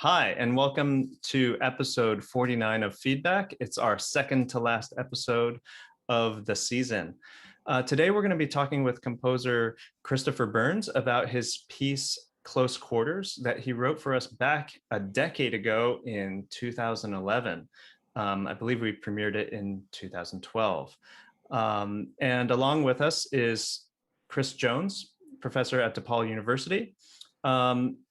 Hi, and welcome to episode 49 of Feedback. It's our second to last episode of the season. Today, we're going to be talking with composer Christopher Burns about his piece Close Quarters that he wrote for us back a decade ago in 2011. I believe we premiered it in 2012. And along with us is Chris Jones, professor at DePaul University.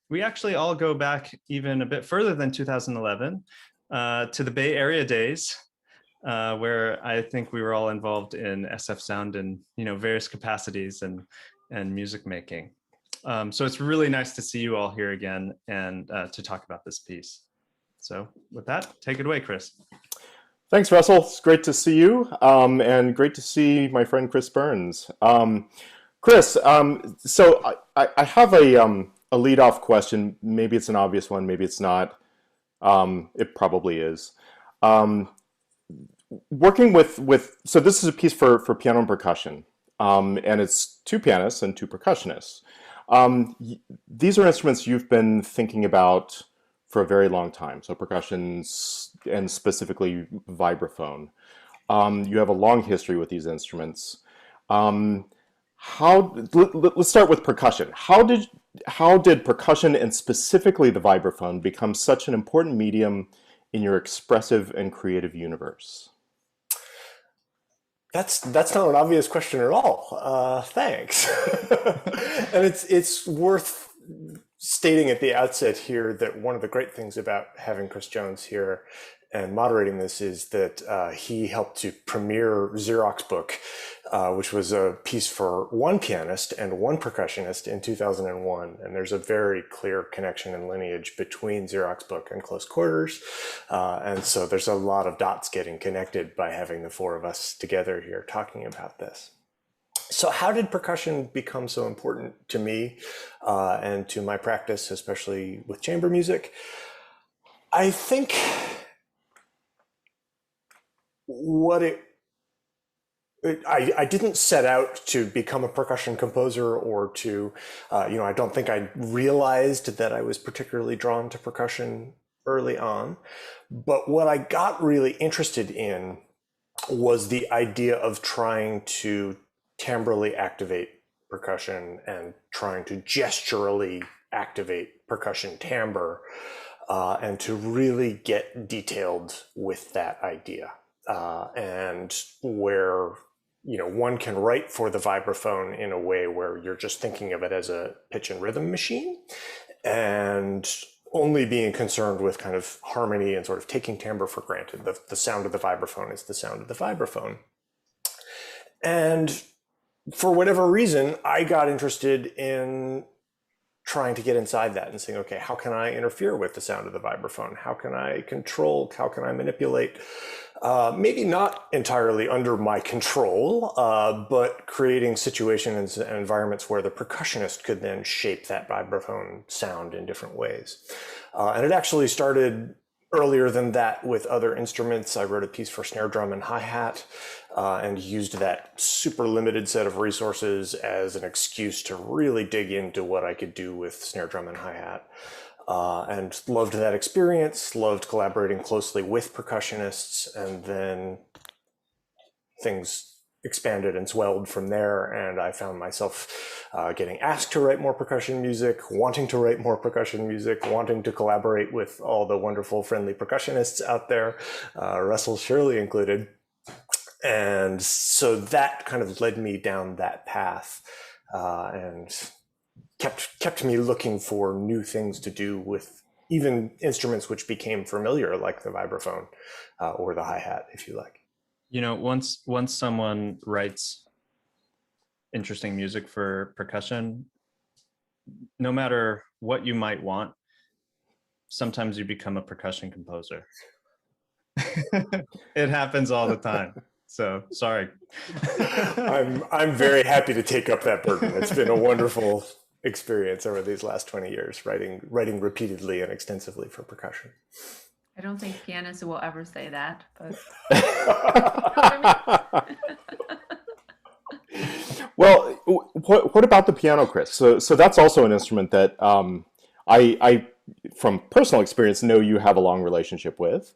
We actually all go back even a bit further than 2011 to the Bay Area days, where I think we were all involved in SF sound in various capacities and music making. So it's really nice to see you all here again and to talk about this piece. So with that, take it away, Chris. Thanks, Russell. It's great to see you, and great to see my friend Chris Burns. Chris, so I have a lead-off question. Maybe it's an obvious one, maybe it's not. It probably is. Working with so this is a piece for piano and percussion, and it's two pianists and two percussionists. These are instruments you've been thinking about for a very long time, so percussions and specifically vibraphone. You have a long history with these instruments. Let's start with percussion. How did percussion and specifically the vibraphone become such an important medium in your expressive and creative universe? That's not an obvious question at all. Thanks. And it's worth stating at the outset here that one of the great things about having Chris Jones here and moderating this is that he helped to premiere Xerox Book, which was a piece for one pianist and one percussionist in 2001. And there's a very clear connection and lineage between Xerox Book and Close Quarters. And so there's a lot of dots getting connected by having the four of us together here talking about this. So how did percussion become so important to me and to my practice, especially with chamber music? I think I didn't set out to become a percussion composer or to, I don't think I realized that I was particularly drawn to percussion early on. But what I got really interested in was the idea of trying to timbrally activate percussion and trying to gesturally activate percussion timbre, and to really get detailed with that idea. And where one can write for the vibraphone in a way where you're just thinking of it as a pitch and rhythm machine and only being concerned with kind of harmony and sort of taking timbre for granted. The sound of the vibraphone is the sound of the vibraphone. And for whatever reason, I got interested in trying to get inside that and saying, okay, how can I interfere with the sound of the vibraphone? How can I control? How can I manipulate? Maybe not entirely under my control, but creating situations and environments where the percussionist could then shape that vibraphone sound in different ways. And it actually started earlier than that with other instruments. I wrote a piece for snare drum and hi-hat and used that super limited set of resources as an excuse to really dig into what I could do with snare drum and hi-hat. And loved that experience, loved collaborating closely with percussionists, and then things expanded and swelled from there, and I found myself getting asked to write more percussion music, wanting to write more percussion music, wanting to collaborate with all the wonderful friendly percussionists out there, Russell Shirley included. And so that kind of led me down that path and kept me looking for new things to do with even instruments which became familiar, like the vibraphone or the hi-hat, if you like. Once someone writes interesting music for percussion, no matter what you might want, sometimes you become a percussion composer. It happens all the time. So sorry. I'm very happy to take up that burden. It's been a wonderful experience over these last 20 years, writing repeatedly and extensively for percussion. I don't think pianists will ever say that, but Well, what about the piano, Chris? So that's also an instrument that I from personal experience, know you have a long relationship with.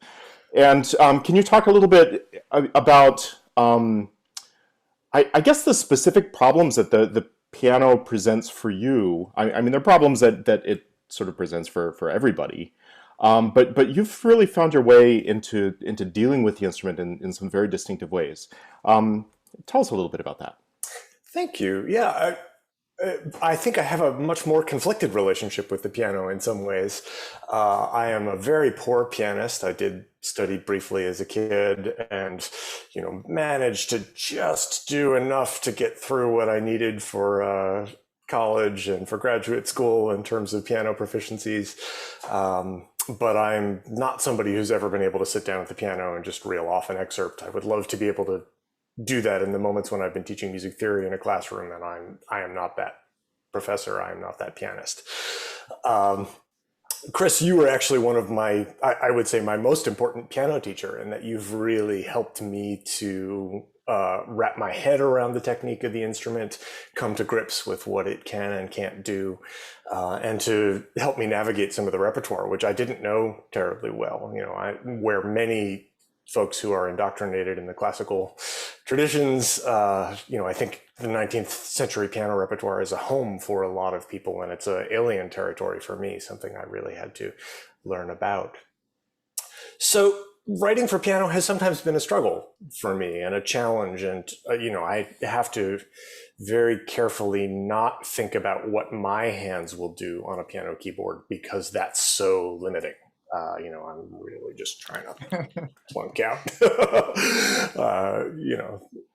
And can you talk a little bit about, I guess, the specific problems that the piano presents for you? I mean, there are problems that it sort of presents for everybody. But you've really found your way into dealing with the instrument in some very distinctive ways. Tell us a little bit about that. Thank you. Yeah, I think I have a much more conflicted relationship with the piano in some ways. I am a very poor pianist. I did study briefly as a kid and, managed to just do enough to get through what I needed for college and for graduate school in terms of piano proficiencies. But I'm not somebody who's ever been able to sit down at the piano and just reel off an excerpt. I would love to be able to do that in the moments when I've been teaching music theory in a classroom, and I am not that professor. I am not that pianist. Chris, you were actually one of I would say my most important piano teacher, in that you've really helped me to wrap my head around the technique of the instrument, come to grips with what it can and can't do, and to help me navigate some of the repertoire, which I didn't know terribly well. Where many folks who are indoctrinated in the classical traditions, I think the 19th century piano repertoire is a home for a lot of people, and it's an alien territory for me, something I really had to learn about. So writing for piano has sometimes been a struggle for me and a challenge, and I have to very carefully not think about what my hands will do on a piano keyboard, because that's so limiting. I'm really just trying to plunk out,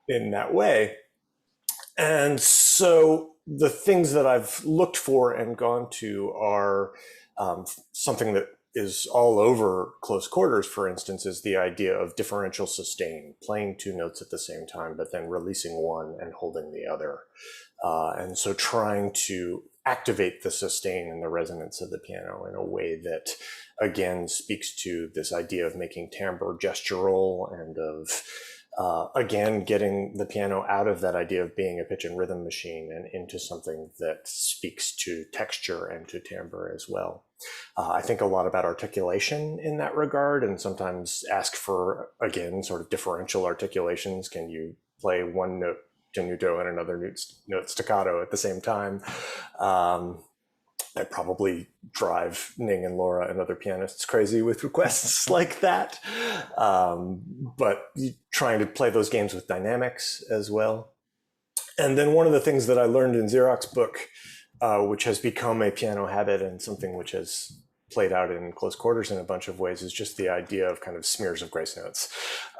in that way. And so the things that I've looked for and gone to are something that is all over close quarters, for instance, is the idea of differential sustain, playing two notes at the same time, but then releasing one and holding the other. And so trying to activate the sustain and the resonance of the piano in a way that, again, speaks to this idea of making timbre gestural and of, again, getting the piano out of that idea of being a pitch and rhythm machine and into something that speaks to texture and to timbre as well. I think a lot about articulation in that regard, and sometimes ask for, again, sort of differential articulations. Can you play one note tenuto and another note staccato at the same time? I probably drive Ning and Laura and other pianists crazy with requests like that. But trying to play those games with dynamics as well. And then one of the things that I learned in Xerox's book, which has become a piano habit and something which has played out in close quarters in a bunch of ways, is just the idea of kind of smears of grace notes.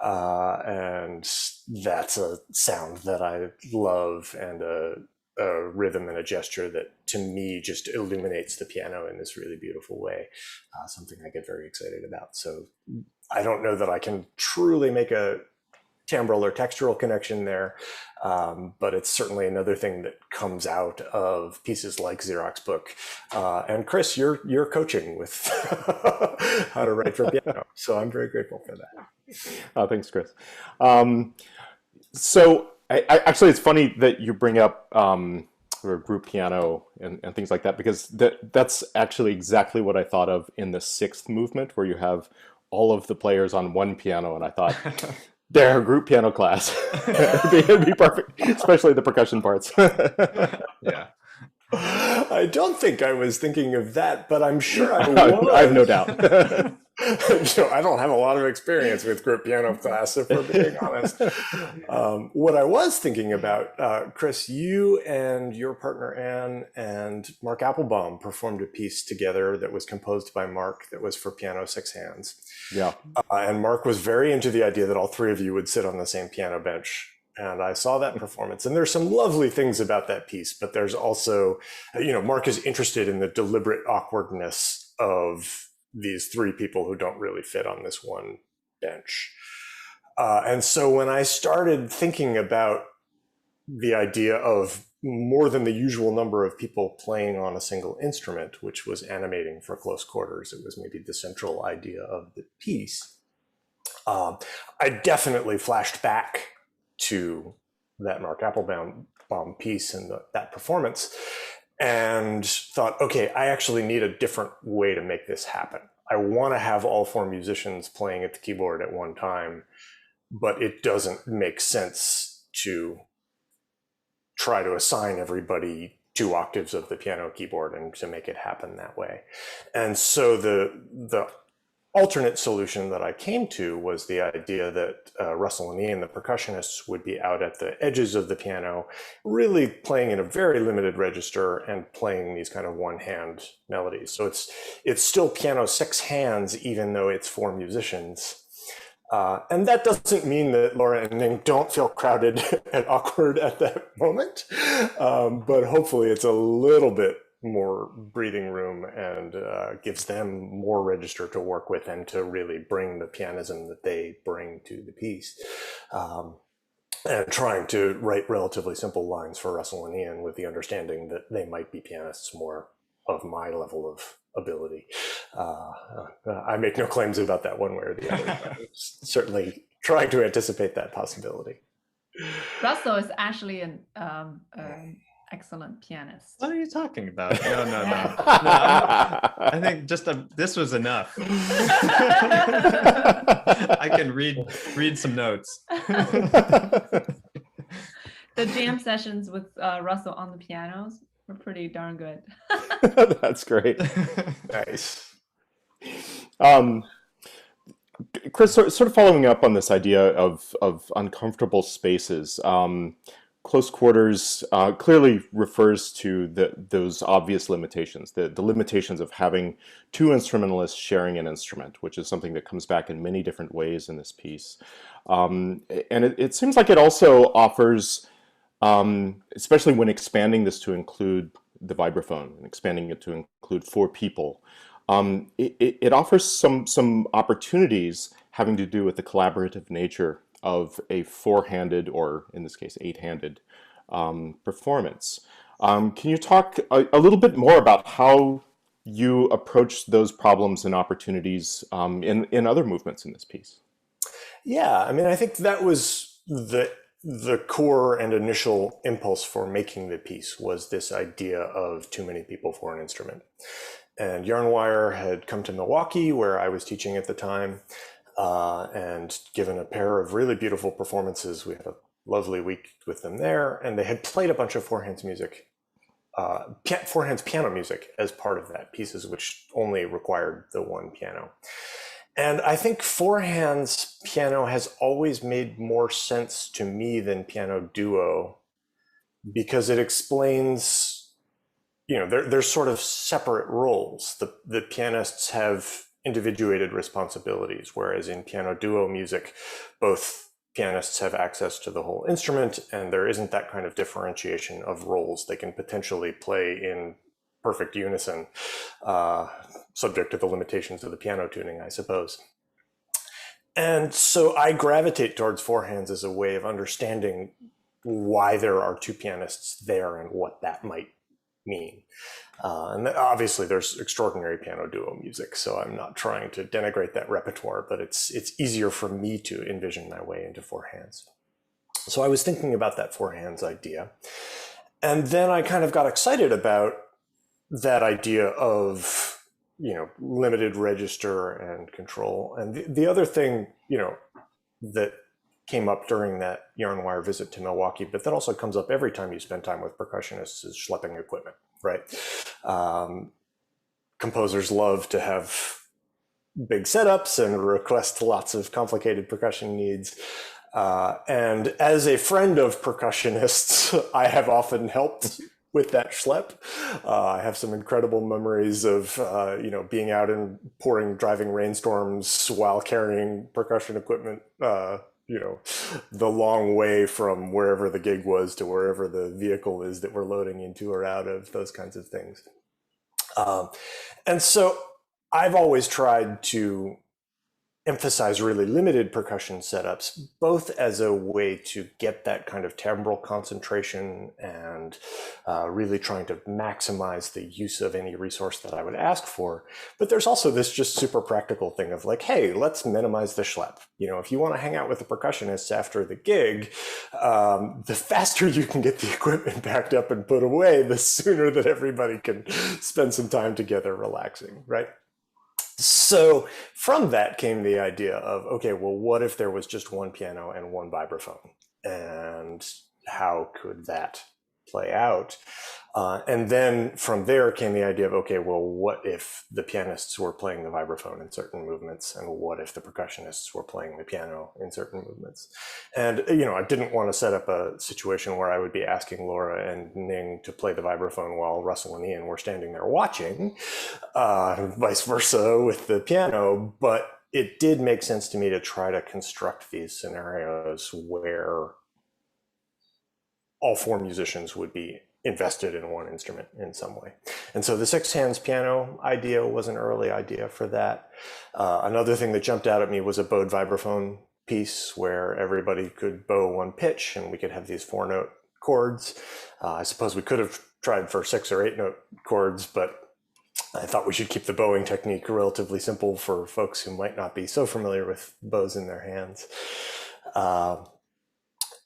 And that's a sound that I love, and a rhythm and a gesture that to me just illuminates the piano in this really beautiful way, something I get very excited about. So I don't know that I can truly make a timbral or textural connection there, but it's certainly another thing that comes out of pieces like Xerox book. And Chris, you're coaching with how to write for piano, so I'm very grateful for that. Thanks, Chris. So actually, it's funny that you bring up sort of group piano and things like that, because that's actually exactly what I thought of in the sixth movement, where you have all of the players on one piano, and I thought, they're a group piano class. it'd be perfect, especially the percussion parts. Yeah. I don't think I was thinking of that, but I'm sure I was. I have no doubt. I don't have a lot of experience with group piano class, if we're being honest. What I was thinking about, Chris, you and your partner Anne and Mark Applebaum performed a piece together that was composed by Mark that was for piano six hands. Yeah. And Mark was very into the idea that all three of you would sit on the same piano bench. And I saw that performance, and there's some lovely things about that piece, but there's also, Mark is interested in the deliberate awkwardness of these three people who don't really fit on this one bench. And so when I started thinking about the idea of more than the usual number of people playing on a single instrument, which was animating for close quarters, it was maybe the central idea of the piece, I definitely flashed back to that Mark Applebaum piece and that performance. and thought, okay, I actually need a different way to make this happen. I want to have all four musicians playing at the keyboard at one time, but it doesn't make sense to try to assign everybody 2 octaves of the piano keyboard and to make it happen that way. And so the alternate solution that I came to was the idea that Russell and Ian, the percussionists, would be out at the edges of the piano, really playing in a very limited register and playing these kind of one-hand melodies. So it's still piano 6 hands, even though it's 4 musicians. And that doesn't mean that Laura and Ning don't feel crowded and awkward at that moment, but hopefully it's a little bit more breathing room and gives them more register to work with and to really bring the pianism that they bring to the piece. And trying to write relatively simple lines for Russell and Ian with the understanding that they might be pianists more of my level of ability. I make no claims about that one way or the other. But certainly trying to anticipate that possibility. Russell is actually an excellent pianist. What are you talking about? No. I think just this was enough. I can read some notes. The jam sessions with Russell on the pianos were pretty darn good. That's great. Nice. Chris, sort of following up on this idea of uncomfortable spaces, close quarters clearly refers to those obvious limitations, the limitations of having 2 instrumentalists sharing an instrument, which is something that comes back in many different ways in this piece. And it seems like it also offers, especially when expanding this to include the vibraphone and expanding it to include 4 people, it offers some opportunities having to do with the collaborative nature of a 4-handed, or in this case 8-handed, performance. Can you talk a little bit more about how you approach those problems and opportunities in other movements in this piece? Yeah, I mean, I think that was the core and initial impulse for making the piece, was this idea of too many people for an instrument. And Yarnwire had come to Milwaukee, where I was teaching at the time, and given a pair of really beautiful performances. We had a lovely week with them there, and they had played a bunch of 4-hands music, 4-hands piano music as part of that, pieces which only required the one piano. And I think 4-hands piano has always made more sense to me than piano duo, because it explains, they're sort of separate roles. The pianists have individuated responsibilities, whereas in piano duo music, both pianists have access to the whole instrument, and there isn't that kind of differentiation of roles. They can potentially play in perfect unison, subject to the limitations of the piano tuning, I suppose. And so I gravitate towards 4-hands as a way of understanding why there are 2 pianists there and what that might mean. And obviously there's extraordinary piano duo music, so I'm not trying to denigrate that repertoire, but it's easier for me to envision my way into 4-hands. So I was thinking about that 4-hands idea. And then I kind of got excited about that idea of, limited register and control. And the other thing, that came up during that Yarnwire visit to Milwaukee, but that also comes up every time you spend time with percussionists, is schlepping equipment, right? Composers love to have big setups and request lots of complicated percussion needs. And as a friend of percussionists, I have often helped with that schlep. I have some incredible memories of, being out and driving rainstorms while carrying percussion equipment, the long way from wherever the gig was to wherever the vehicle is that we're loading into or out of, those kinds of things. And so I've always tried to emphasize really limited percussion setups, both as a way to get that kind of timbral concentration and really trying to maximize the use of any resource that I would ask for. But there's also this just super practical thing of like, hey, let's minimize the schlep. You know, if you want to hang out with the percussionists after the gig, the faster you can get the equipment packed up and put away, the sooner that everybody can spend some time together relaxing, right? So from that came the idea of, okay, well, what if there was just one piano and one vibraphone? And how could that play out? And then from there came the idea of, okay, well, what if the pianists were playing the vibraphone in certain movements? And what if the percussionists were playing the piano in certain movements? And, you know, I didn't want to set up a situation where I would be asking Laura and Ning to play the vibraphone while Russell and Ian were standing there watching, vice versa with the piano. But it did make sense to me to try to construct these scenarios where all four musicians would be invested in one instrument in some way. And so the six hands piano idea was an early idea for that. Another thing that jumped out at me was a bowed vibraphone piece where everybody could bow one pitch and we could have these 4-note chords. I suppose we could have tried for 6 or 8-note chords, but I thought we should keep the bowing technique relatively simple for folks who might not be so familiar with bows in their hands.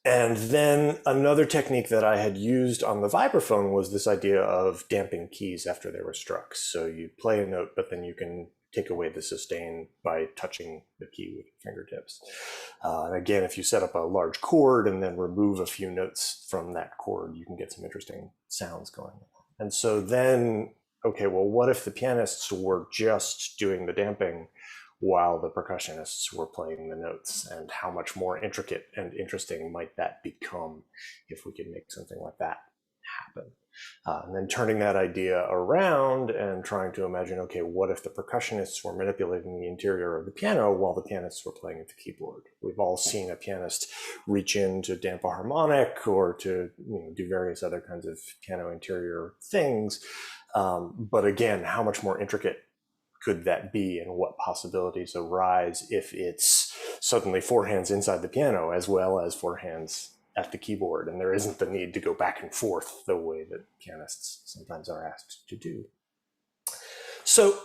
And then another technique that I had used on the vibraphone was this idea of damping keys after they were struck. So you play a note, but then you can take away the sustain by touching the key with your fingertips. And again, if you set up a large chord and then remove a few notes from that chord, you can get some interesting sounds going on. And so then, okay, well, what if the pianists were just doing the damping while the percussionists were playing the notes, and how much more intricate and interesting might that become if we could make something like that happen? And then turning that idea around and trying to imagine, okay, what if the percussionists were manipulating the interior of the piano while the pianists were playing at the keyboard? We've all seen a pianist reach in to damp a harmonic or to, you know, do various other kinds of piano interior things. But again, how much more intricate could that be, and what possibilities arise if it's suddenly 4 hands inside the piano as well as 4 hands at the keyboard, and there isn't the need to go back and forth the way that pianists sometimes are asked to do. So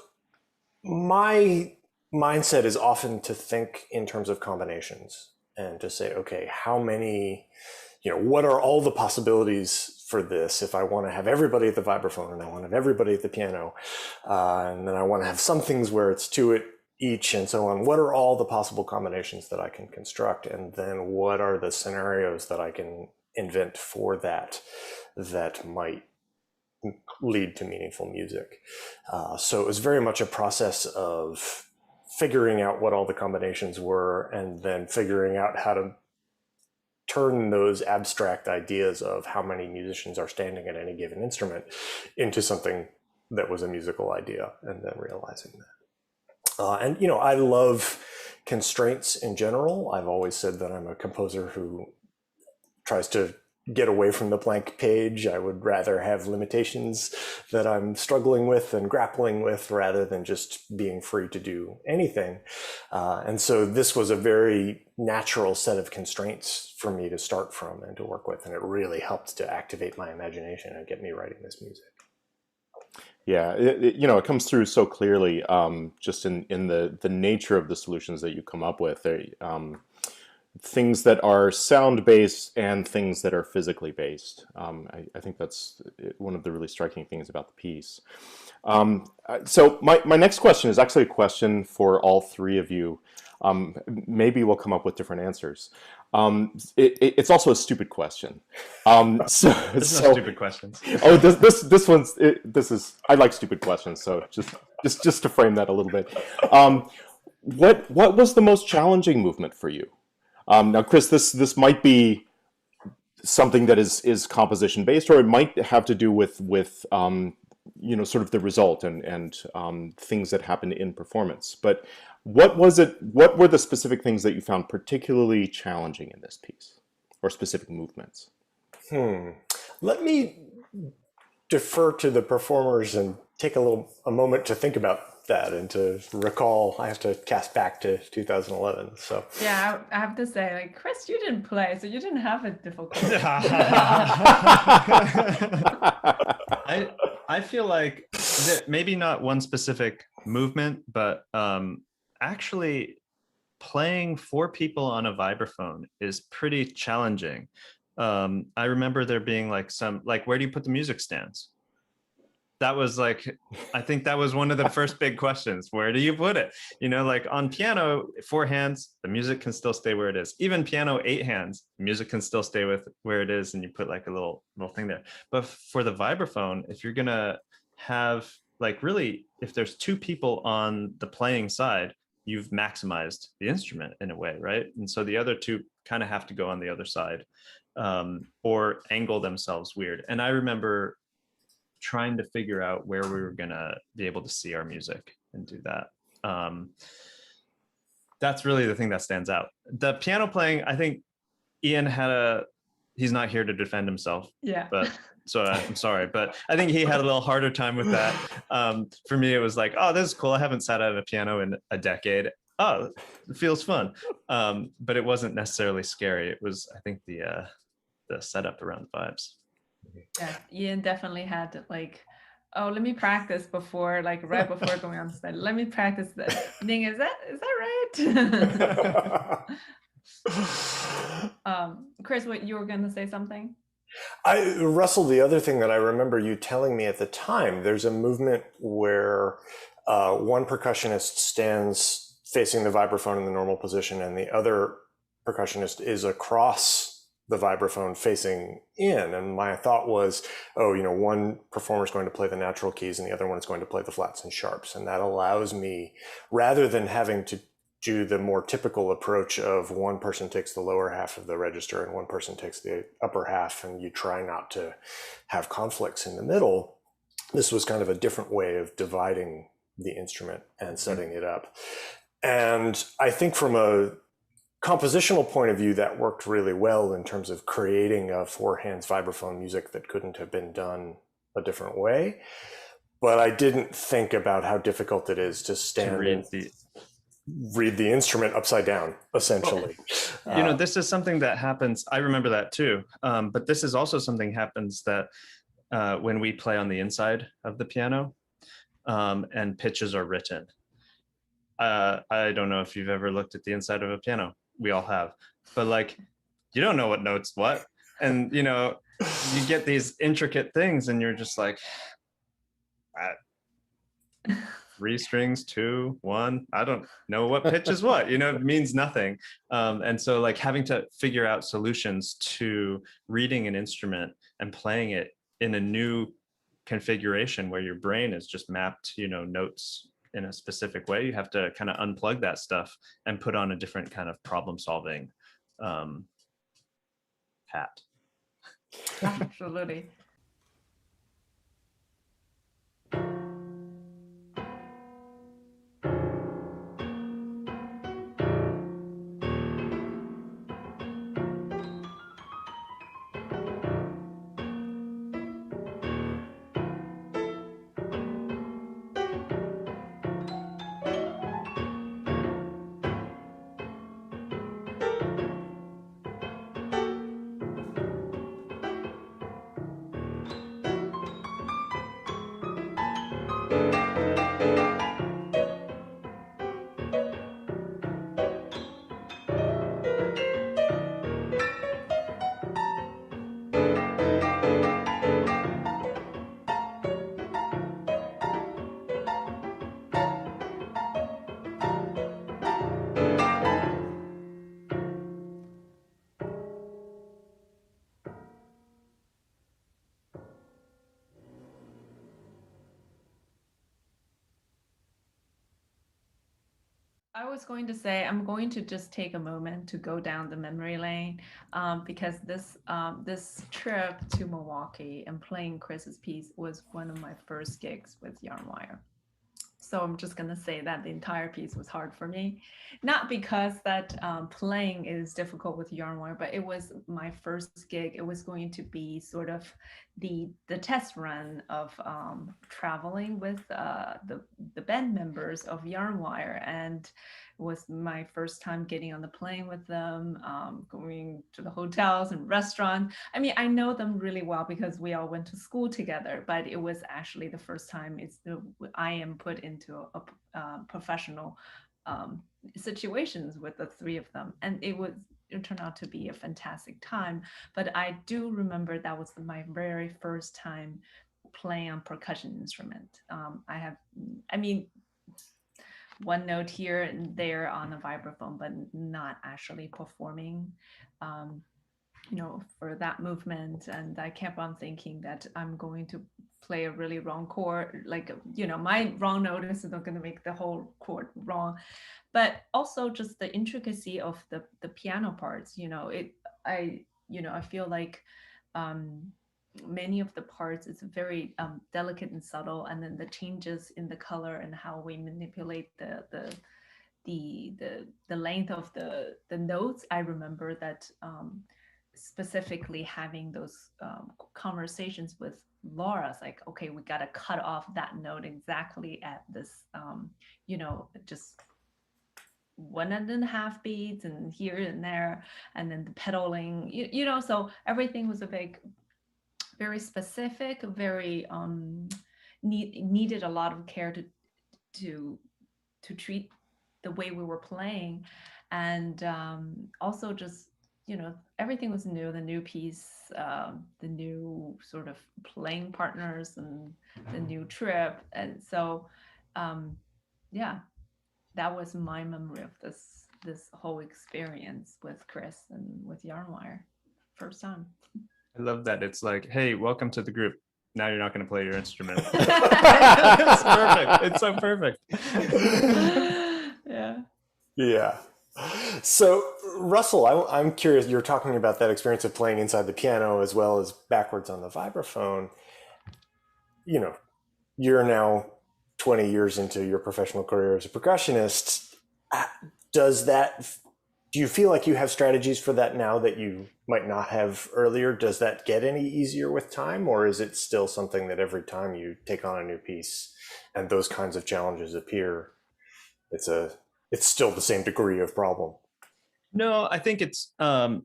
my mindset is often to think in terms of combinations and to say, okay, how many, you know, what are all the possibilities for this if I want to have everybody at the vibraphone and I want to have everybody at the piano, and then I want to have some things where it's 2 at each and so on. What are all the possible combinations that I can construct? And then what are the scenarios that I can invent for that might lead to meaningful music? So it was very much a process of figuring out what all the combinations were and then figuring out how to turn those abstract ideas of how many musicians are standing at any given instrument into something that was a musical idea, and then realizing that. And, you know, I love constraints in general. I've always said that I'm a composer who tries to get away from the blank page. I would rather have limitations that I'm struggling with and grappling with rather than just being free to do anything. And so this was a very natural set of constraints for me to start from and to work with. And it really helped to activate my imagination and get me writing this music. Yeah, it comes through so clearly just in the nature of the solutions that you come up with. Things that are sound-based and things that are physically based. I think that's one of the really striking things about the piece. So my next question is actually a question for all three of you. Maybe we'll come up with different answers. It's also a stupid question. There's no stupid questions. Oh, this one's I like stupid questions. So just to frame that a little bit, what was the most challenging movement for you? Now, Chris, this might be something that is composition based, or it might have to do with sort of the result and things that happen in performance. But what was it? What were the specific things that you found particularly challenging in this piece, or specific movements? Let me defer to the performers and take a moment to think about that and to recall. I have to cast back to 2011. So Yeah, I have to say, like, Chris, you didn't play, so you didn't have a difficulty. I feel like that maybe not one specific movement, but actually playing 4 people on a vibraphone is pretty challenging. I remember there being like where do you put the music stands? That was like, I think that was one of the first big questions. Where do you put it? You know, like on piano, 4 hands, the music can still stay where it is. Even piano, 8 hands, music can still stay with where it is, and you put like a little thing there. But for the vibraphone, if you're gonna have like really, if there's 2 people on the playing side, you've maximized the instrument in a way, right? And so the other 2 kind of have to go on the other side, or angle themselves weird. And I remember trying to figure out where we were gonna be able to see our music and do that. That's really the thing that stands out. The piano playing, I think Ian he's not here to defend himself. Yeah. But so I'm sorry, but I think he had a little harder time with that. For me, it was like, oh, this is cool. I haven't sat at a piano in a decade. Oh, it feels fun. But it wasn't necessarily scary. It was, I think, the setup around the vibes. Yeah, Ian definitely had like, oh, let me practice before, like right before going on stage. Let me practice this. Thing is that right? Chris, what you were going to say something? Russell, the other thing that I remember you telling me at the time, there's a movement where one percussionist stands facing the vibraphone in the normal position, and the other percussionist is across the vibraphone facing in. And my thought was, oh, one performer is going to play the natural keys and the other one is going to play the flats and sharps. And that allows me, rather than having to do the more typical approach of one person takes the lower half of the register and one person takes the upper half, and you try not to have conflicts in the middle, this was kind of a different way of dividing the instrument and setting it up. And I think from a compositional point of view, that worked really well in terms of creating a 4 hands vibraphone music that couldn't have been done a different way. But I didn't think about how difficult it is to stand and read the instrument upside down, essentially. This is something that happens. I remember that too. But this is also something happens that when we play on the inside of the piano, and pitches are written. I don't know if you've ever looked at the inside of a piano. We all have, but like, you don't know what notes what, and you get these intricate things, and you're just like, 3 strings, 2, 1. I don't know what pitch is what. It means nothing. And so, like, having to figure out solutions to reading an instrument and playing it in a new configuration where your brain is just mapped, notes in a specific way. You have to kind of unplug that stuff and put on a different kind of problem solving hat. Absolutely. I was going to say, I'm going to just take a moment to go down the memory lane, because this trip to Milwaukee and playing Chris's piece was one of my first gigs with Yarn Wire. So I'm just going to say that the entire piece was hard for me. Not because that playing is difficult with yarn wire, but it was my first gig. It was going to be sort of the test run of traveling with the band members of yarn wire. And it was my first time getting on the plane with them, going to the hotels and restaurants. I mean, I know them really well because we all went to school together, but it was actually the first time I am put into a professional situations with the three of them. And it turned out to be a fantastic time. But I do remember that was my very first time playing on percussion instrument. I mean, one note here and there on a vibraphone, but not actually performing, for that movement. And I kept on thinking that I'm going to play a really wrong chord, like, my wrong note is not going to make the whole chord wrong. But also just the intricacy of the piano parts, I feel like many of the parts is very delicate and subtle, and then the changes in the color and how we manipulate the length of the notes. I remember that specifically having those conversations with Laura. It's like, okay, we got to cut off that note exactly at this just 1.5 beats and here and there, and then the pedaling, so everything was very specific, very needed a lot of care to treat the way we were playing. And also just everything was new, the new piece, the new sort of playing partners, and the new trip. And so yeah, that was my memory of this whole experience with Chris and with Yarnwire. First time. I love that. It's like, hey, welcome to the group. Now you're not going to play your instrument. It's perfect. It's so perfect. Yeah. So, Russell, I'm curious, you're talking about that experience of playing inside the piano as well as backwards on the vibraphone. You're now 20 years into your professional career as a percussionist. Do you feel like you have strategies for that now that you might not have earlier? Does that get any easier with time, or is it still something that every time you take on a new piece and those kinds of challenges appear, it's still the same degree of problem? No, I think it's the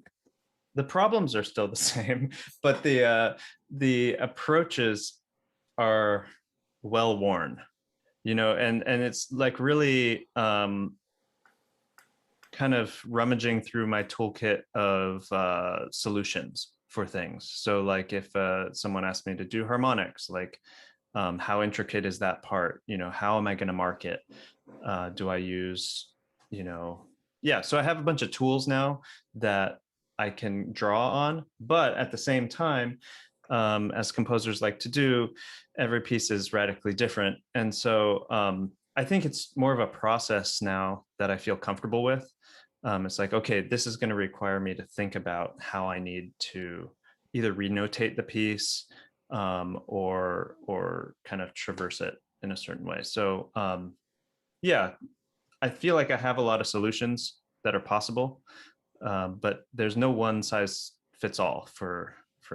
problems are still the same, but the approaches are well worn, and it's like really kind of rummaging through my toolkit of solutions for things. So like if someone asked me to do harmonics, like how intricate is that part? How am I going to mark it? Do I use, so I have a bunch of tools now that I can draw on, but at the same time, as composers like to do, every piece is radically different. And so I think it's more of a process now that I feel comfortable with. It's like, okay, this is going to require me to think about how I need to either renotate the piece or kind of traverse it in a certain way. So yeah, I feel like I have a lot of solutions that are possible, but there's no one size fits all for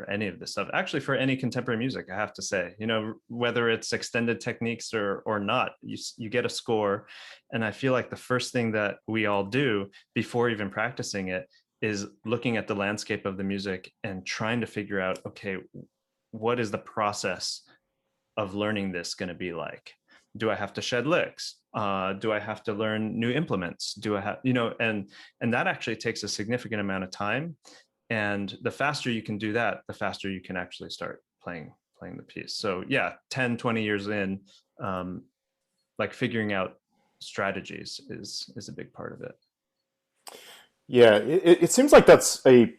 any of this stuff. Actually, for any contemporary music, I have to say, whether it's extended techniques or not, you get a score. And I feel like the first thing that we all do before even practicing it is looking at the landscape of the music and trying to figure out, okay, what is the process of learning this going to be like? Do I have to shed licks? Do I have to learn new implements? Do I have, and that actually takes a significant amount of time. And the faster you can do that, the faster you can actually start playing the piece. So yeah, 10, 20 years in, like figuring out strategies is a big part of it. Yeah, it seems like that's a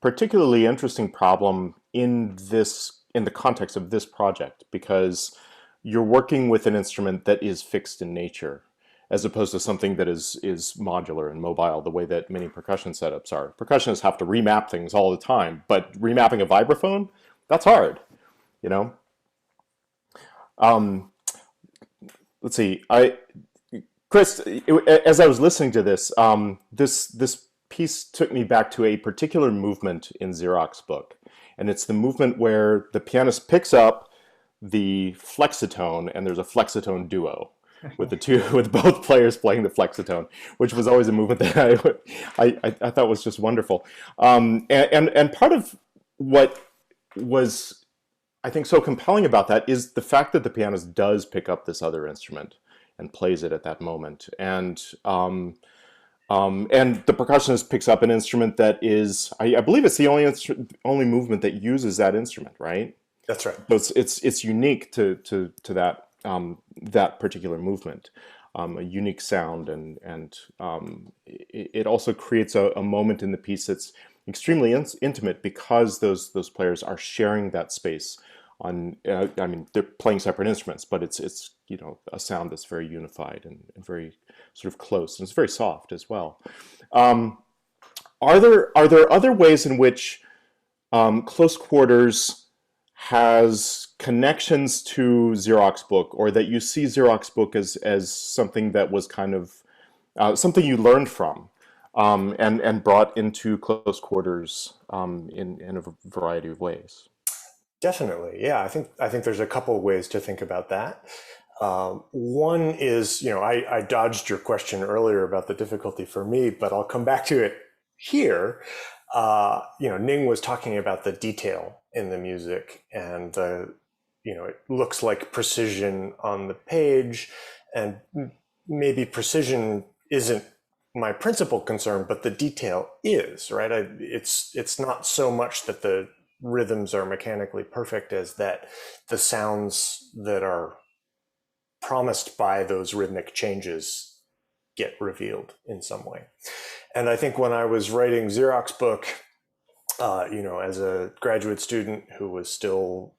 particularly interesting problem in the context of this project, because you're working with an instrument that is fixed in nature, as opposed to something that is modular and mobile, the way that many percussion setups are. Percussionists have to remap things all the time, but remapping a vibraphone, that's hard, let's see. Chris, as I was listening to this, this piece took me back to a particular movement in Xerox book, and it's the movement where the pianist picks up the flexitone, and there's a flexitone duo with with both players playing the flexitone, which was always a movement that I thought was just wonderful. And part of what was, I think, so compelling about that is the fact that the pianist does pick up this other instrument and plays it at that moment, and the percussionist picks up an instrument that is, I believe it's the only movement that uses that instrument, right? That's right. So it's unique to that that particular movement, a unique sound, and it also creates a moment in the piece that's extremely intimate because those players are sharing that space. I mean, they're playing separate instruments, but it's you know, a sound that's very unified and very sort of close, and it's very soft as well. Are there other ways in which close quarters has connections to Xerox book, or that you see Xerox book as something that was kind of something you learned from and brought into close quarters in a variety of ways? Definitely, yeah. I think there's a couple of ways to think about that. One is, you know, I dodged your question earlier about the difficulty for me, but I'll come back to it here. You know, Ning was talking about the detail in the music, and you know, it looks like precision on the page, and maybe precision isn't my principal concern, but the detail is, right? It's not so much that the rhythms are mechanically perfect as that the sounds that are promised by those rhythmic changes get revealed in some way. And I think when I was writing Xerox book, you know, as a graduate student who was still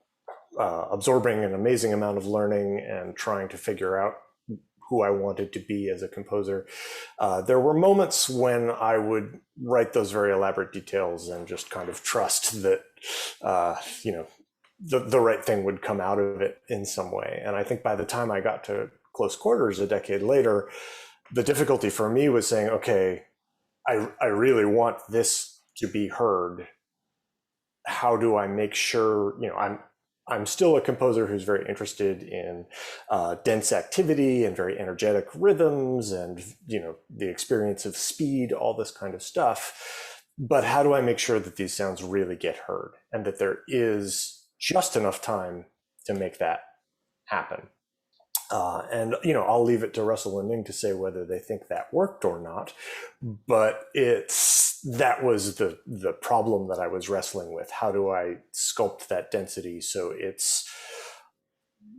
absorbing an amazing amount of learning and trying to figure out who I wanted to be as a composer, there were moments when I would write those very elaborate details and just kind of trust that, you know, the right thing would come out of it in some way. And I think by the time I got to close quarters a decade later, the difficulty for me was saying, okay, I really want this to be heard. How do I make sure, you know, I'm still a composer who's very interested in dense activity and very energetic rhythms and, you know, the experience of speed, all this kind of stuff. But how do I make sure that these sounds really get heard and that there is just enough time to make that happen? And, you know, I'll leave it to Russell and Ning to say whether they think that worked or not. But that was the problem that I was wrestling with. How do I sculpt that density so it's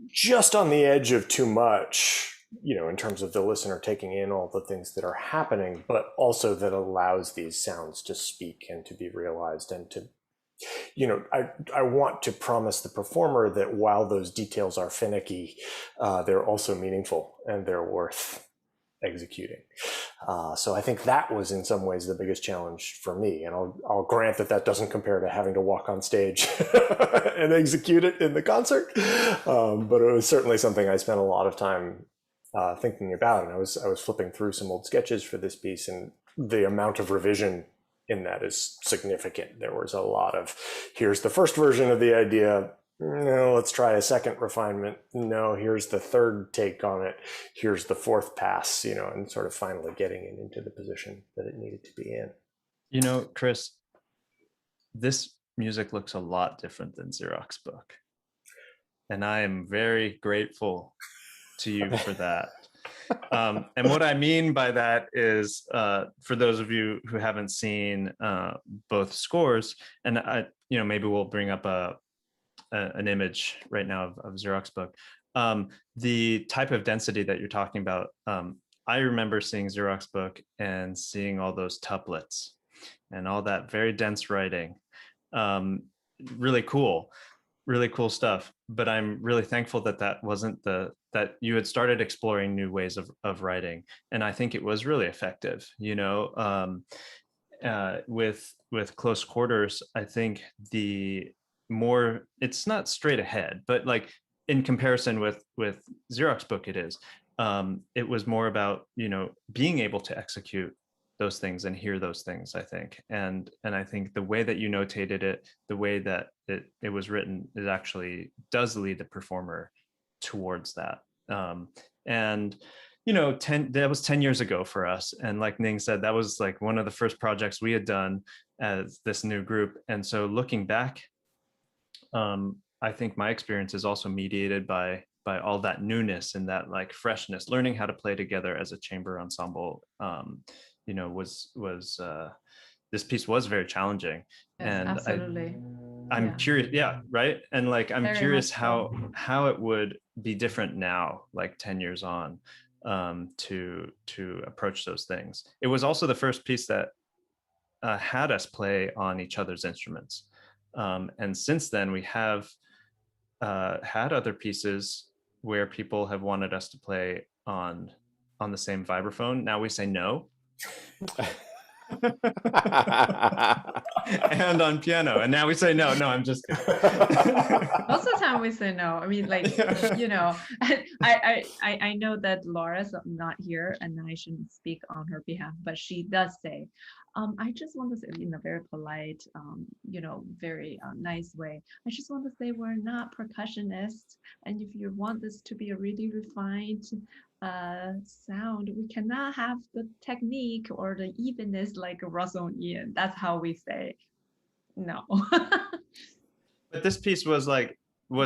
just on the edge of too much, you know, in terms of the listener taking in all the things that are happening, but also that allows these sounds to speak and to be realized and to, you know, I want to promise the performer that while those details are finicky, they're also meaningful and they're worth executing. So I think that was in some ways the biggest challenge for me. And I'll grant that doesn't compare to having to walk on stage and execute it in the concert. But it was certainly something I spent a lot of time thinking about. And I was flipping through some old sketches for this piece, and the amount of revision in that is significant. There was a lot of, here's the first version of the idea. No, let's try a second refinement. No, here's the third take on it. Here's the fourth pass, you know, and sort of finally getting it into the position that it needed to be in. You know, Chris, this music looks a lot different than Xerox book. And I am very grateful to you for that. And what I mean by that is, for those of you who haven't seen both scores, and you know, maybe we'll bring up an image right now of Xerox book. The type of density that you're talking about, I remember seeing Xerox book and seeing all those tuplets and all that very dense writing. Really cool stuff. But I'm really thankful that wasn't that you had started exploring new ways of writing. And I think it was really effective, you know, with close quarters. I think it's not straight ahead, but like in comparison with Xerox Book, it was more about, being able to execute those things and hear those things, I think. And I think the way that you notated it, the way that it was written, it actually does lead the performer towards that. And that was 10 years ago for us. And like Ning said, that was like one of the first projects we had done as this new group. And so looking back, I think my experience is also mediated by all that newness and that like freshness. Learning how to play together as a chamber ensemble, was this piece was very challenging. Yes, and absolutely. I'm curious, yeah, right. And like I'm Very curious much so. how it would be different now, like 10 years on, to approach those things. It was also the first piece that had us play on each other's instruments. And since then, we have had other pieces where people have wanted us to play on the same vibraphone. Now we say no. And on piano, and now we say no. I'm just kidding. Most of the time we say no. I mean, like, I know that Laura's not here and I shouldn't speak on her behalf, but she does say, I just want to say in a very polite, very nice way, I just want to say we're not percussionists. And if you want this to be a really refined sound, we cannot have the technique or the evenness like Russell and Ian. That's how we say no. But this piece was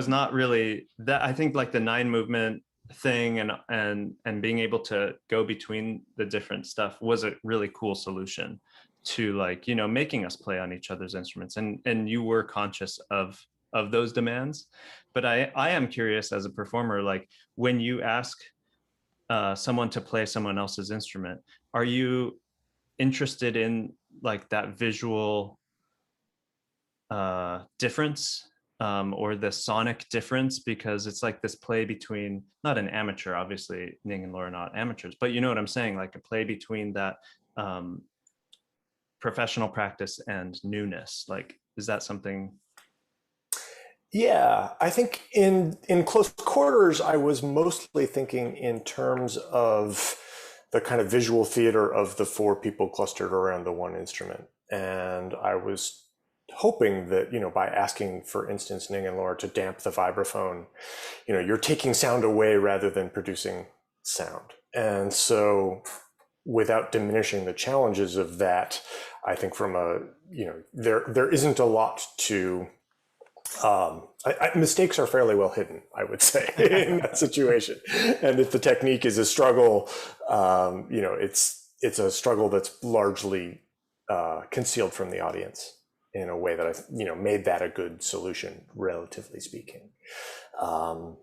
not really that. I think like the 9 movement thing and being able to go between the different stuff was a really cool solution to making us play on each other's instruments, and you were conscious of those demands. But I am curious as a performer, like when you ask someone to play someone else's instrument, are you interested in like that visual difference, or the sonic difference? Because it's like this play between, not an amateur, obviously Ning and Laura are not amateurs, but you know what I'm saying, like a play between that professional practice and newness. Like, is that something? Yeah, I think in close quarters, I was mostly thinking in terms of the kind of visual theater of the 4 people clustered around the one instrument. And I was hoping that, by asking, for instance, Ning and Laura to damp the vibraphone, you're taking sound away rather than producing sound. And so without diminishing the challenges of that, I think from there isn't a lot to, mistakes are fairly well hidden, I would say, in that situation. And if the technique is a struggle, it's a struggle that's largely concealed from the audience in a way that I, made that a good solution, relatively speaking. The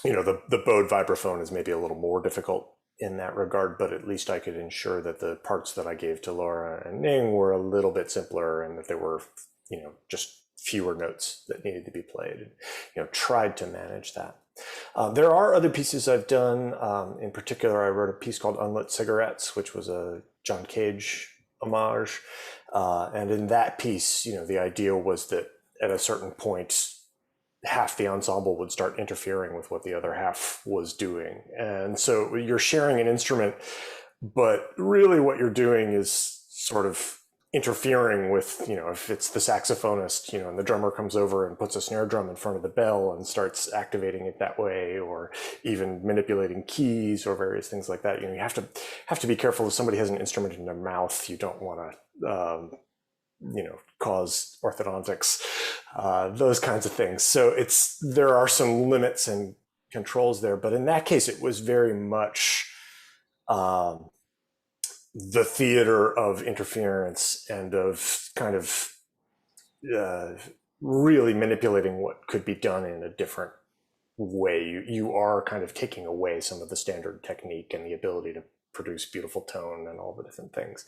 bowed vibraphone is maybe a little more difficult in that regard, but at least I could ensure that the parts that I gave to Laura and Ning were a little bit simpler, and that there were, just fewer notes that needed to be played, and, tried to manage that. There are other pieces I've done. In particular, I wrote a piece called Unlit Cigarettes, which was a John Cage homage. And in that piece, the idea was that at a certain point, half the ensemble would start interfering with what the other half was doing. And so you're sharing an instrument, but really what you're doing is sort of interfering with, if it's the saxophonist, and the drummer comes over and puts a snare drum in front of the bell and starts activating it that way, or even manipulating keys or various things like that. You have to be careful. If somebody has an instrument in their mouth, you don't want to, cause orthodontics, those kinds of things. So there are some limits and controls there, but in that case, it was very much, the theater of interference and of kind of really manipulating what could be done in a different way. You are kind of taking away some of the standard technique and the ability to produce beautiful tone and all the different things.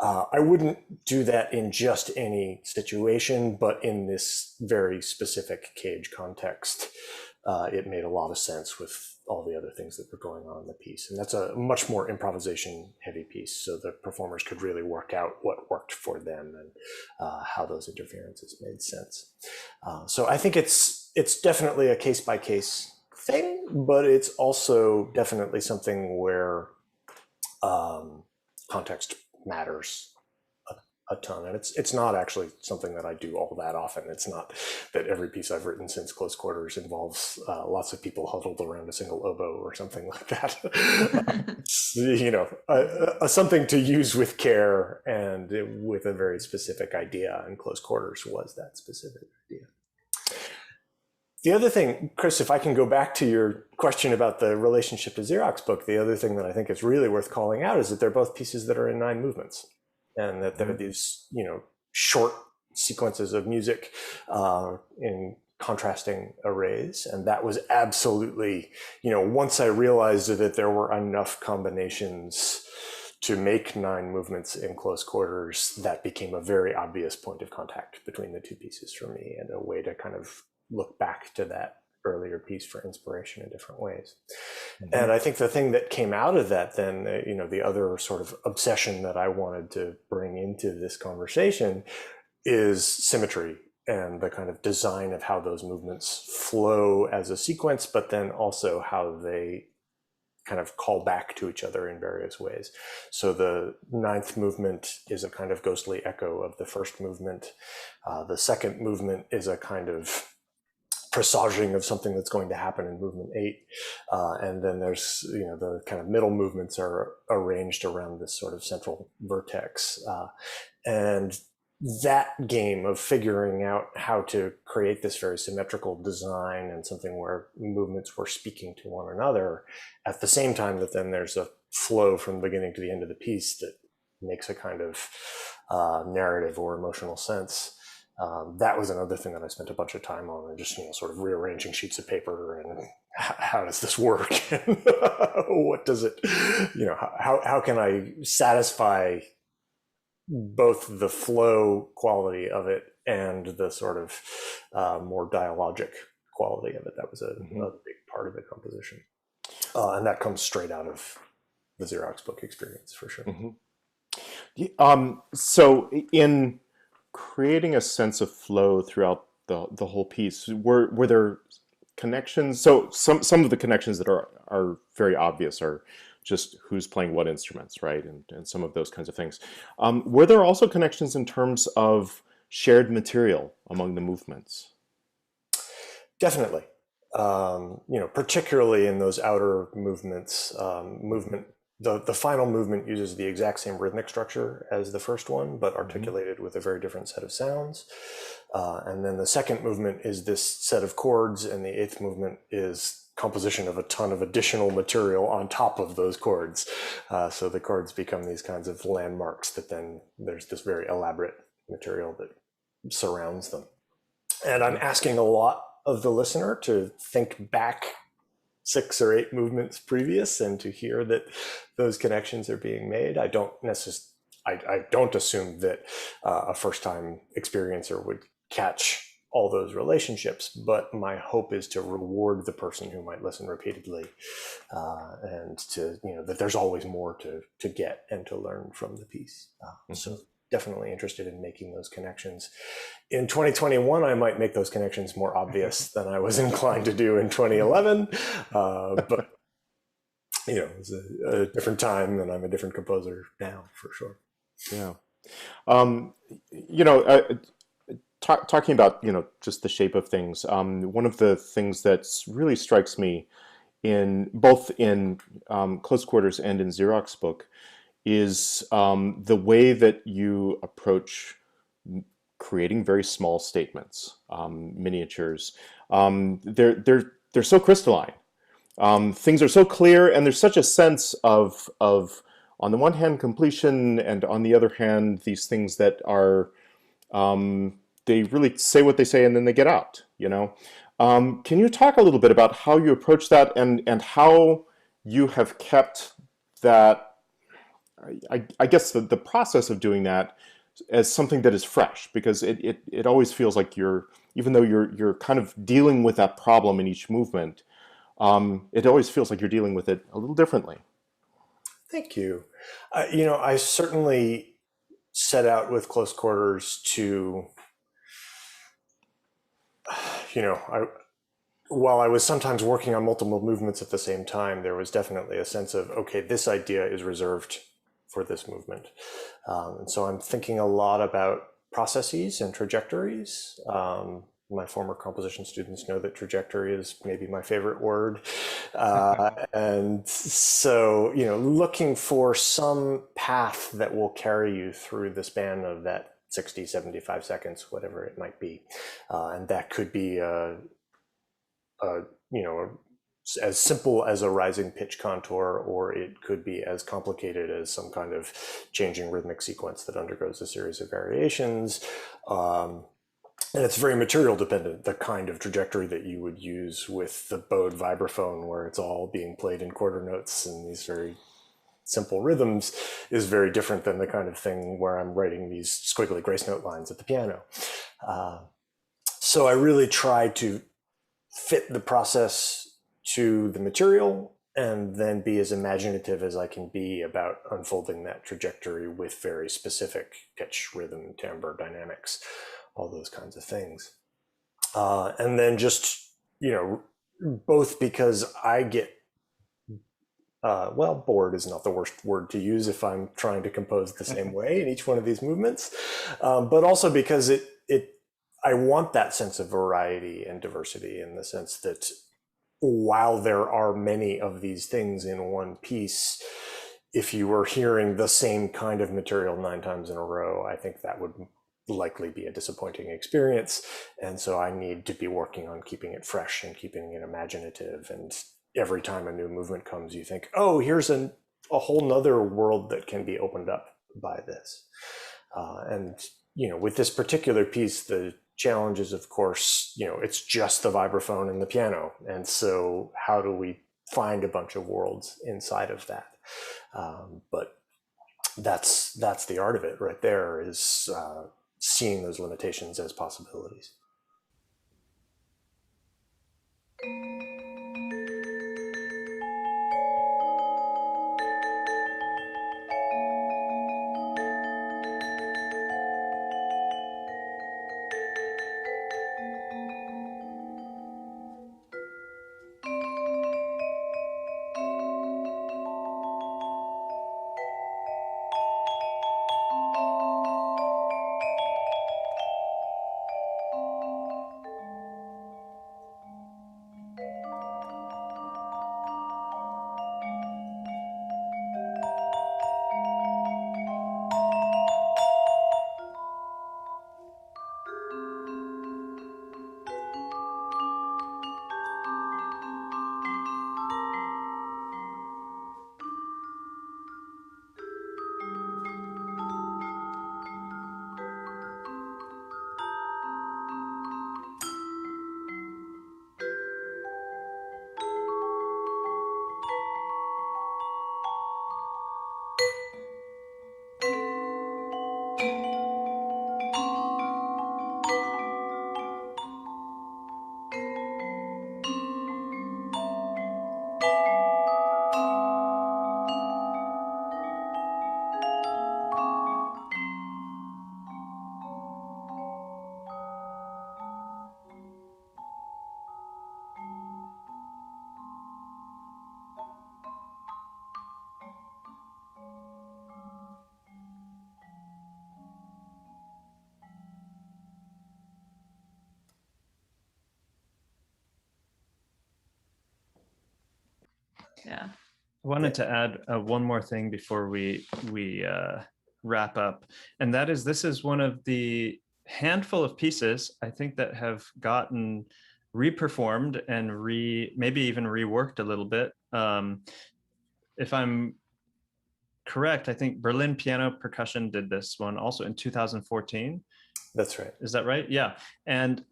I wouldn't do that in just any situation, but in this very specific Cage context, it made a lot of sense with all the other things that were going on in the piece. And that's a much more improvisation heavy piece, so the performers could really work out what worked for them and how those interferences made sense. So I think it's it's definitely a case by case thing, but it's also definitely something where context matters a ton, and it's not actually something that I do all that often. It's not that every piece I've written since Close Quarters involves lots of people huddled around a single oboe or something like that. Something to use with care and with a very specific idea, and Close Quarters was that specific idea. The other thing, Chris, if I can go back to your question about the relationship to Xerox Book, the other thing that I think is really worth calling out is that they're both pieces that are in 9 movements, and that there are these, short sequences of music in contrasting arrays. And that was absolutely, once I realized that there were enough combinations to make 9 movements in Close Quarters, that became a very obvious point of contact between the two pieces for me, and a way to kind of look back to that earlier piece for inspiration in different ways. Mm-hmm. And I think the thing that came out of that then, the other sort of obsession that I wanted to bring into this conversation is symmetry, and the kind of design of how those movements flow as a sequence, but then also how they kind of call back to each other in various ways. So the 9th movement is a kind of ghostly echo of the first movement. The second movement is a kind of presaging of something that's going to happen in movement 8. And then there's, the kind of middle movements are arranged around this sort of central vertex. And that game of figuring out how to create this very symmetrical design and something where movements were speaking to one another at the same time that then there's a flow from the beginning to the end of the piece that makes a kind of narrative or emotional sense. That was another thing that I spent a bunch of time on, and just, sort of rearranging sheets of paper and how does this work? What does it, how can I satisfy both the flow quality of it and the sort of more dialogic quality of it? That was a big part of the composition. And that comes straight out of the Xerox Book experience, for sure. Mm-hmm. So in creating a sense of flow throughout the whole piece, were there connections? So some of the connections that are very obvious are just who's playing what instruments, right? And some of those kinds of things. Were there also connections in terms of shared material among the movements? Definitely. Particularly in those outer movements, the final movement uses the exact same rhythmic structure as the first one, but articulated with a very different set of sounds. And then the second movement is this set of chords, and the 8th movement is composition of a ton of additional material on top of those chords. So the chords become these kinds of landmarks that then there's this very elaborate material that surrounds them. And I'm asking a lot of the listener to think back 6 or 8 movements previous and to hear that those connections are being made. I don't assume that a first-time experiencer would catch all those relationships, but my hope is to reward the person who might listen repeatedly, and to, that there's always more to get and to learn from the piece. So definitely interested in making those connections. In 2021, I might make those connections more obvious than I was inclined to do in 2011, but it's a different time, and I'm a different composer now, for sure. Yeah. Talking about, just the shape of things, one of the things that really strikes me in both in Close Quarters and in Xerox Book is the way that you approach creating very small statements, miniatures. They're so crystalline. Things are so clear, and there's such a sense of on the one hand completion, and on the other hand these things that are they really say what they say and then they get out. Can you talk a little bit about how you approach that, and how you have kept that? I guess the process of doing that as something that is fresh, because it always feels like even though you're kind of dealing with that problem in each movement, it always feels like you're dealing with it a little differently. Thank you. I certainly set out with Close Quarters to, while I was sometimes working on multiple movements at the same time, there was definitely a sense of, okay, this idea is reserved for this movement. And so I'm thinking a lot about processes and trajectories. My former composition students know that trajectory is maybe my favorite word. And so, looking for some path that will carry you through the span of that 60, 75 seconds, whatever it might be. And that could be as simple as a rising pitch contour, or it could be as complicated as some kind of changing rhythmic sequence that undergoes a series of variations. And it's very material dependent, the kind of trajectory that you would use with the bowed vibraphone, where it's all being played in quarter notes and these very simple rhythms, is very different than the kind of thing where I'm writing these squiggly grace note lines at the piano. So I really try to fit the process to the material and then be as imaginative as I can be about unfolding that trajectory with very specific pitch, rhythm, timbre, dynamics, all those kinds of things. And then just, both because I get, bored is not the worst word to use if I'm trying to compose the same way in each one of these movements, but also because I want that sense of variety and diversity, in the sense that while there are many of these things in one piece, if you were hearing the same kind of material 9 times in a row, I think that would likely be a disappointing experience. And so I need to be working on keeping it fresh and keeping it imaginative. And every time a new movement comes, you think, oh, here's a whole nother world that can be opened up by this. With this particular piece, the challenge is, of course, it's just the vibraphone and the piano. And so how do we find a bunch of worlds inside of that? But that's the art of it right there, is seeing those limitations as possibilities. Yeah. I wanted to add one more thing before we wrap up, and that is, this is one of the handful of pieces I think that have gotten reperformed and maybe even reworked a little bit. If I'm correct, I think Berlin Piano Percussion did this one also in 2014. That's right. Is that right? Yeah. And,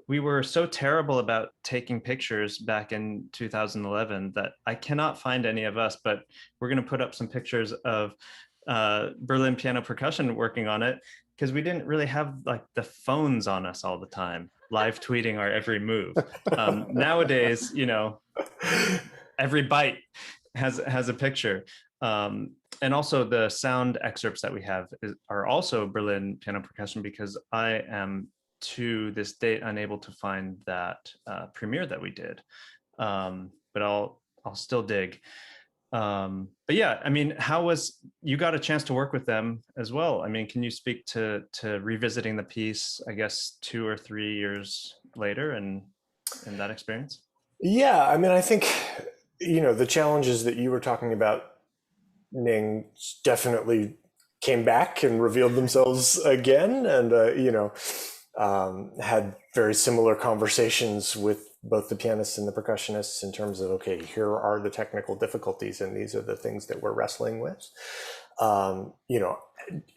we were so terrible about taking pictures back in 2011 that I cannot find any of us, but we're going to put up some pictures of Berlin Piano Percussion working on it, because we didn't really have like the phones on us all the time, live tweeting our every move. Nowadays, every bite has a picture. And also the sound excerpts that we have are also Berlin Piano Percussion, because I am to this date unable to find that premiere that we did, but I'll still dig. But yeah, I mean, you got a chance to work with them as well? I mean, can you speak to revisiting the piece, I guess 2 or 3 years later, and that experience? Yeah, I mean, I think, the challenges that you were talking about, Ning, definitely came back and revealed themselves again, and had very similar conversations with both the pianists and the percussionists in terms of, okay, here are the technical difficulties and these are the things that we're wrestling with.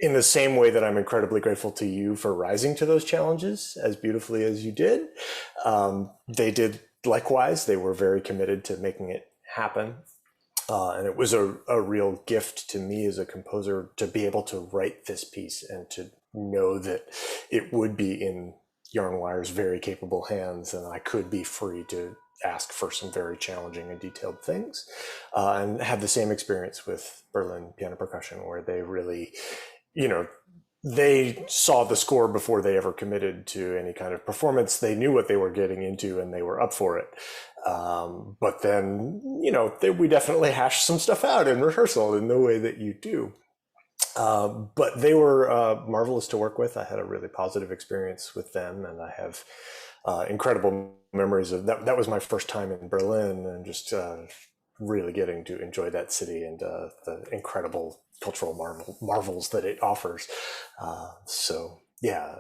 In the same way that I'm incredibly grateful to you for rising to those challenges as beautifully as you did, they did likewise. They were very committed to making it happen. And it was a real gift to me as a composer to be able to write this piece and to know that it would be in Yarnwire's very capable hands, and I could be free to ask for some very challenging and detailed things. And had the same experience with Berlin Piano Percussion, where they really, they saw the score before they ever committed to any kind of performance. They knew what they were getting into and they were up for it. But then, we definitely hashed some stuff out in rehearsal in the way that you do. But they were marvelous to work with. I had a really positive experience with them, and I have incredible memories of that. That was my first time in Berlin, and just really getting to enjoy that city and the incredible cultural marvels that it offers. So yeah,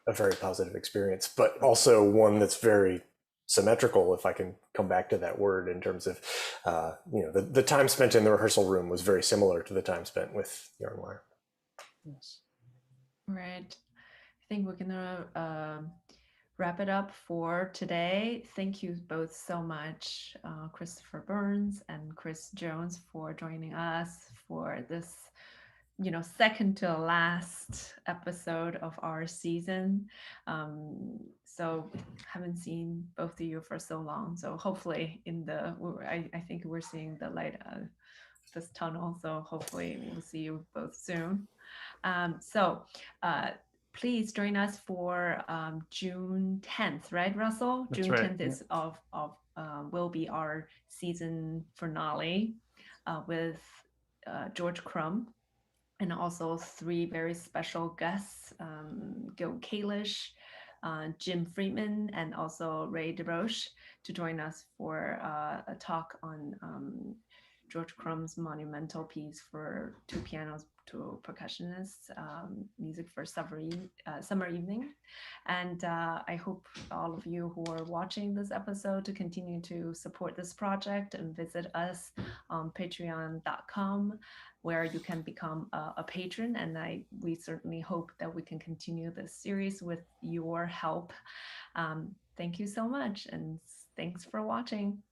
a very positive experience, but also one that's very symmetrical, if I can come back to that word, in terms of, the time spent in the rehearsal room was very similar to the time spent with Yarnwire. Yes. Right. I think we're gonna wrap it up for today. Thank you both so much, Christopher Burns and Chris Jones, for joining us for this, second to last episode of our season. So haven't seen both of you for so long. So hopefully I think we're seeing the light of this tunnel. So hopefully we'll see you both soon. Please join us for June 10th, right, Russell? That's June right. 10th is will be our season finale with George Crumb, and also 3 very special guests, Gil Kalish, Jim Friedman, and also Ray DeRoche, to join us for a talk on George Crumb's monumental piece for 2 pianos, 2 percussionists, music for summer evening. And I hope all of you who are watching this episode to continue to support this project and visit us on patreon.com, where you can become a patron. And we certainly hope that we can continue this series with your help. Thank you so much, and thanks for watching.